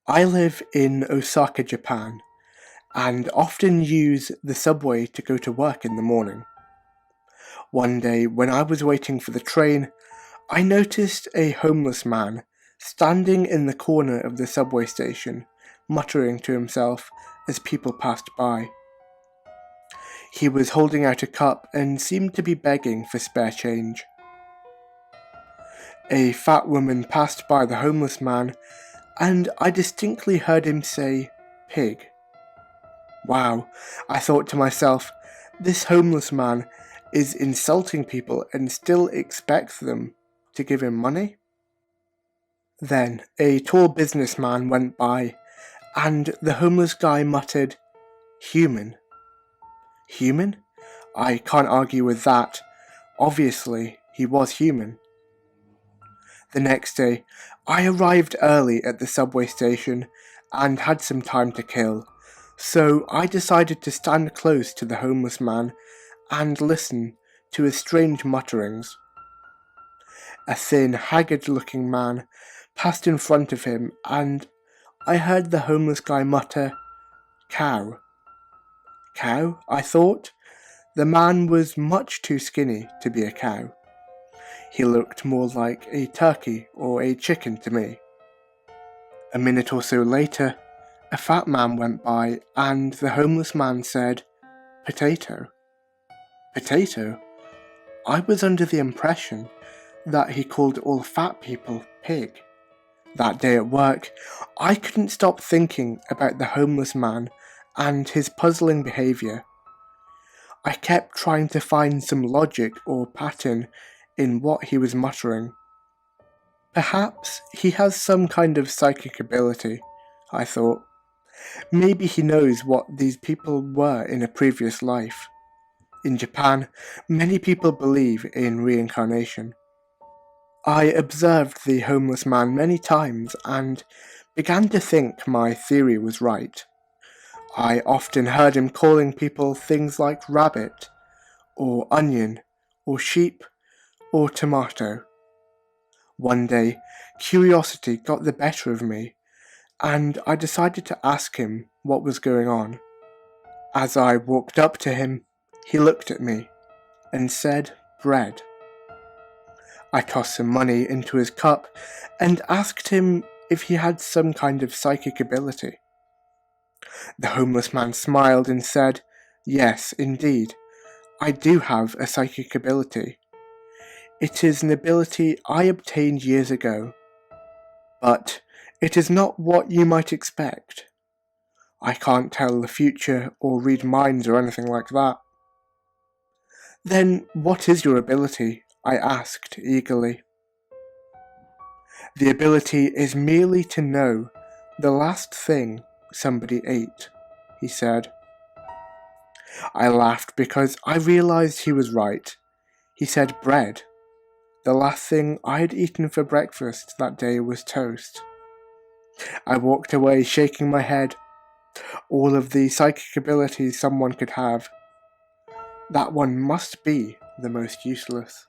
I live in Osaka, Japan, and often use the subway to go to work in the morning. One day, when I was waiting for the train, I noticed a homeless man standing in the corner of the subway station, muttering to himself as people passed by. He was holding out a cup and seemed to be begging for spare change. A fat woman passed by the homeless man, and I distinctly heard him say, "Pig." Wow, I thought to myself, this homeless man is insulting people and still expects them to give him money? Then a tall businessman went by, and the homeless guy muttered, "Human." Human? I can't argue with that. Obviously, he was human. The next day, I arrived early at the subway station and had some time to kill, so I decided to stand close to the homeless man and listen to his strange mutterings. A thin, haggard-looking man passed in front of him, and I heard the homeless guy mutter, "Cow." Cow, I thought. The man was much too skinny to be a cow. He looked more like a turkey or a chicken to me. A minute or so later, a fat man went by, and the homeless man said, "Potato." Potato? I was under the impression that he called all fat people pig. That day at work, I couldn't stop thinking about the homeless man and his puzzling behaviour. I kept trying to find some logic or pattern in what he was muttering. Perhaps he has some kind of psychic ability, I thought. Maybe he knows what these people were in a previous life. In Japan, many people believe in reincarnation. I observed the homeless man many times and began to think my theory was right. I often heard him calling people things like rabbit, or onion, or sheep, or tomato. One day, curiosity got the better of me, and I decided to ask him what was going on. As I walked up to him, he looked at me and said, "Bread." I tossed some money into his cup and asked him if he had some kind of psychic ability. The homeless man smiled and said, "Yes, indeed, I do have a psychic ability. It is an ability I obtained years ago, but it is not what you might expect. I can't tell the future or read minds or anything like that." "Then what is your ability?" I asked eagerly. "The ability is merely to know the last thing somebody ate," he said. I laughed because I realized he was right. He said bread. The last thing I had eaten for breakfast that day was toast. I walked away shaking my head. All of the psychic abilities someone could have. That one must be the most useless.